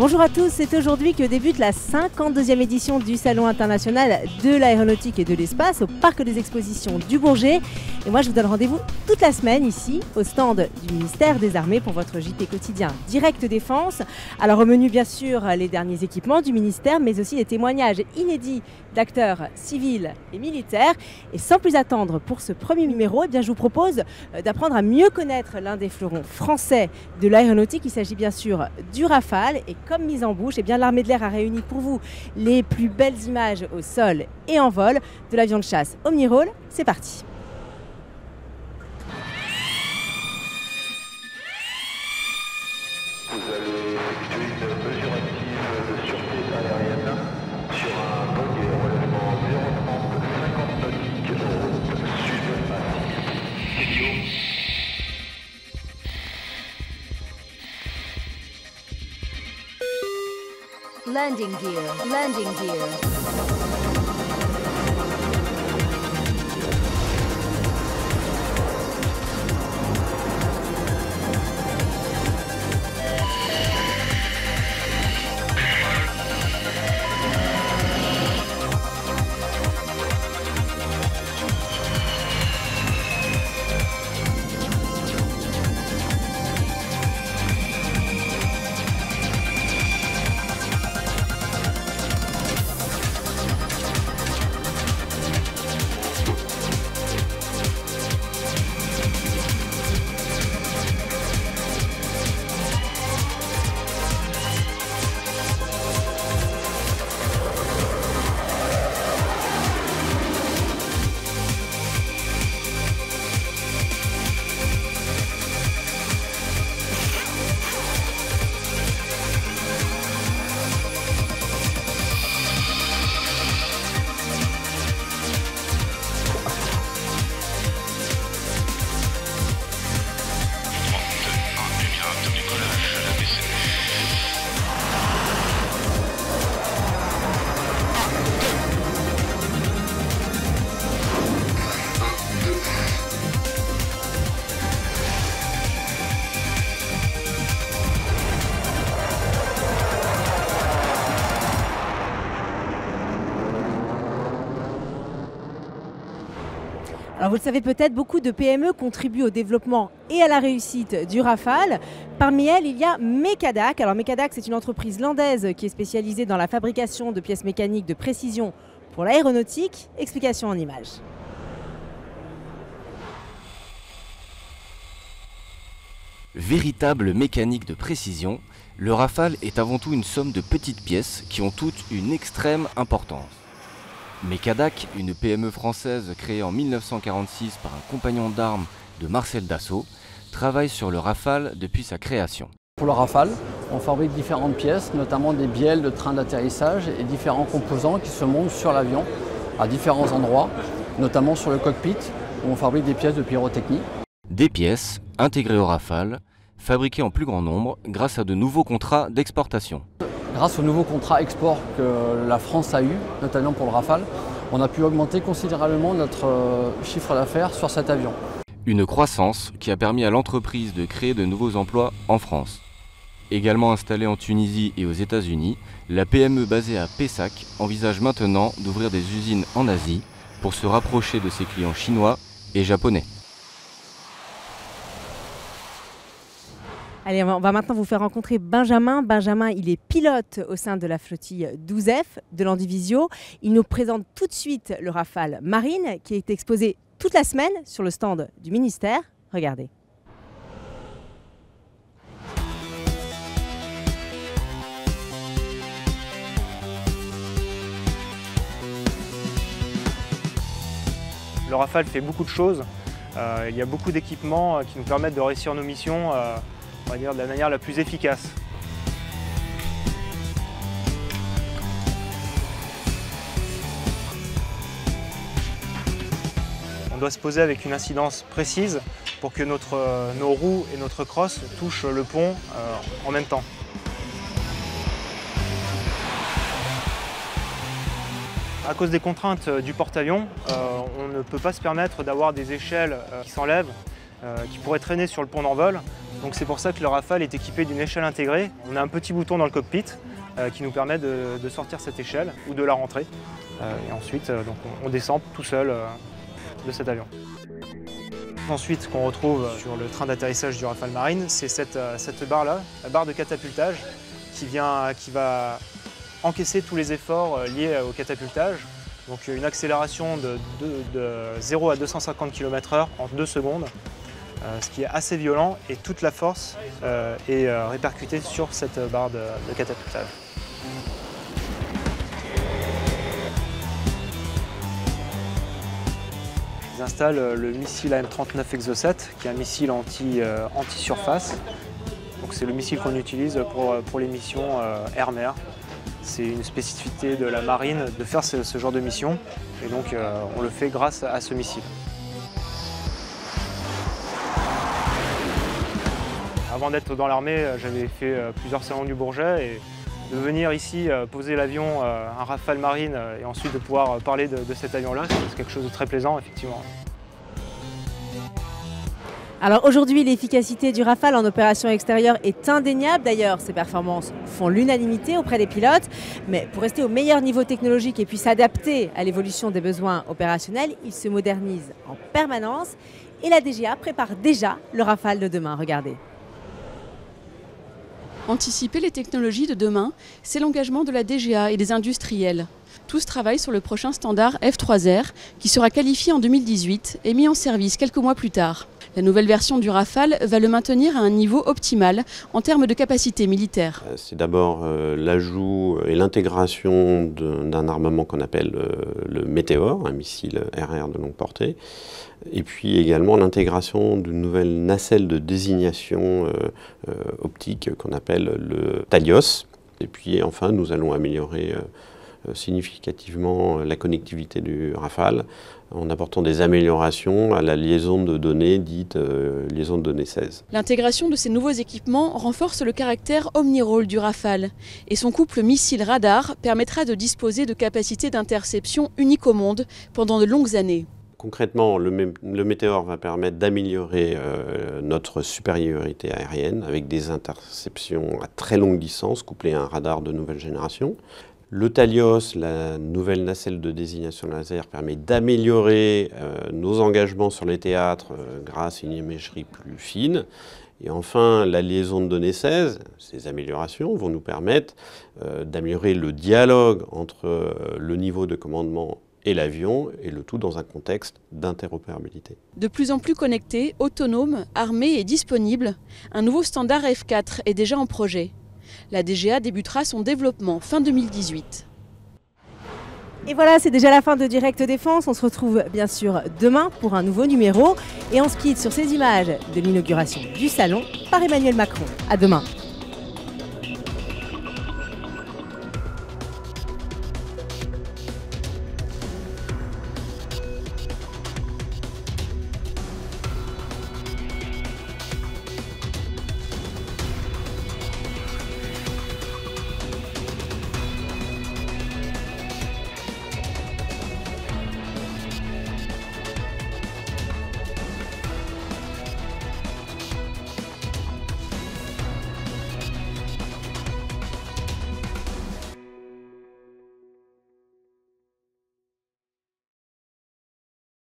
Bonjour à tous, c'est aujourd'hui que débute la 52e édition du Salon international de l'aéronautique et de l'espace au Parc des expositions du Bourget. Et moi je vous donne rendez-vous toute la semaine ici au stand du ministère des Armées pour votre JT quotidien Direct Défense. Alors au menu bien sûr les derniers équipements du ministère mais aussi des témoignages inédits d'acteurs civils et militaires. Et sans plus attendre pour ce premier numéro, eh bien, je vous propose d'apprendre à mieux connaître l'un des fleurons français de l'aéronautique. Il s'agit bien sûr du Rafale. Et comme mise en bouche, eh bien, l'armée de l'air a réuni pour vous les plus belles images au sol et en vol de l'avion de chasse Omnirole. C'est parti. Vous allez effectuer une mesure active de sûreté aérienne sur un vol et relèvement 030 50 nautiques route sud-est. Landing gear, landing gear. Alors vous le savez peut-être, beaucoup de PME contribuent au développement et à la réussite du Rafale. Parmi elles, il y a Mecadac. Alors Mecadac, c'est une entreprise landaise qui est spécialisée dans la fabrication de pièces mécaniques de précision pour l'aéronautique. Explication en images. Véritable mécanique de précision, le Rafale est avant tout une somme de petites pièces qui ont toutes une extrême importance. Mecadac, une PME française créée en 1946 par un compagnon d'armes de Marcel Dassault, travaille sur le Rafale depuis sa création. Pour le Rafale, on fabrique différentes pièces, notamment des bielles de train d'atterrissage et différents composants qui se montent sur l'avion à différents endroits, notamment sur le cockpit où on fabrique des pièces de pyrotechnie. Des pièces intégrées au Rafale, fabriquées en plus grand nombre grâce à de nouveaux contrats d'exportation. Grâce aux nouveaux contrats export que la France a eu, notamment pour le Rafale, on a pu augmenter considérablement notre chiffre d'affaires sur cet avion. Une croissance qui a permis à l'entreprise de créer de nouveaux emplois en France. Également installée en Tunisie et aux États-Unis, la PME basée à Pessac envisage maintenant d'ouvrir des usines en Asie pour se rapprocher de ses clients chinois et japonais. Allez, on va maintenant vous faire rencontrer Benjamin. Benjamin, il est pilote au sein de la flottille 12F de l'Andivisio. Il nous présente tout de suite le Rafale Marine qui est exposé toute la semaine sur le stand du ministère. Regardez. Le Rafale fait beaucoup de choses. Il y a beaucoup d'équipements qui nous permettent de réussir nos missions on va dire, de la manière la plus efficace. On doit se poser avec une incidence précise pour que nos roues et notre crosse touchent le pont en même temps. À cause des contraintes du porte-avions, on ne peut pas se permettre d'avoir des échelles qui s'enlèvent, qui pourraient traîner sur le pont d'envol. Donc c'est pour ça que le Rafale est équipé d'une échelle intégrée. On a un petit bouton dans le cockpit qui nous permet de sortir cette échelle ou de la rentrer. Et ensuite, donc on descend tout seul de cet avion. Ensuite, ce qu'on retrouve sur le train d'atterrissage du Rafale Marine, c'est cette barre-là, la barre de catapultage, qui va encaisser tous les efforts liés au catapultage. Donc une accélération de 0 à 250 km/h en 2 secondes, ce qui est assez violent, et toute la force est répercutée sur cette barre de catapultage. Ils installent le missile AM-39 Exocet, qui est un missile anti-surface. Donc c'est le missile qu'on utilise pour les missions air-mer. C'est une spécificité de la marine de faire ce genre de mission, et donc on le fait grâce à ce missile. Avant d'être dans l'armée, j'avais fait plusieurs salons du Bourget, et de venir ici poser l'avion, un Rafale Marine, et ensuite de pouvoir parler de cet avion-là, c'est quelque chose de très plaisant, effectivement. Alors aujourd'hui, l'efficacité du Rafale en opération extérieure est indéniable. D'ailleurs, ses performances font l'unanimité auprès des pilotes. Mais pour rester au meilleur niveau technologique et puis s'adapter à l'évolution des besoins opérationnels, il se modernise en permanence. Et la DGA prépare déjà le Rafale de demain. Regardez. Anticiper les technologies de demain, c'est l'engagement de la DGA et des industriels. Tous travaillent sur le prochain standard F3R qui sera qualifié en 2018 et mis en service quelques mois plus tard. La nouvelle version du Rafale va le maintenir à un niveau optimal en termes de capacité militaire. C'est d'abord l'ajout et l'intégration d'un armement qu'on appelle le Météore, un missile RR de longue portée, et puis également l'intégration d'une nouvelle nacelle de désignation optique qu'on appelle le Talios. Et puis enfin, nous allons améliorer significativement la connectivité du Rafale en apportant des améliorations à la liaison de données dite liaison de données 16. L'intégration de ces nouveaux équipements renforce le caractère omni-rôle du Rafale et son couple missile-radar permettra de disposer de capacités d'interception uniques au monde pendant de longues années. Concrètement, le Météore va permettre d'améliorer notre supériorité aérienne avec des interceptions à très longue distance couplées à un radar de nouvelle génération. Le Talios, la nouvelle nacelle de désignation laser, permet d'améliorer nos engagements sur les théâtres grâce à une imagerie plus fine. Et enfin, la liaison de données 16, ces améliorations vont nous permettre d'améliorer le dialogue entre le niveau de commandement et l'avion, et le tout dans un contexte d'interopérabilité. De plus en plus connecté, autonome, armé et disponible, un nouveau standard F4 est déjà en projet. La DGA débutera son développement fin 2018. Et voilà, c'est déjà la fin de Direct Défense. On se retrouve bien sûr demain pour un nouveau numéro. Et on se quitte sur ces images de l'inauguration du salon par Emmanuel Macron. À demain.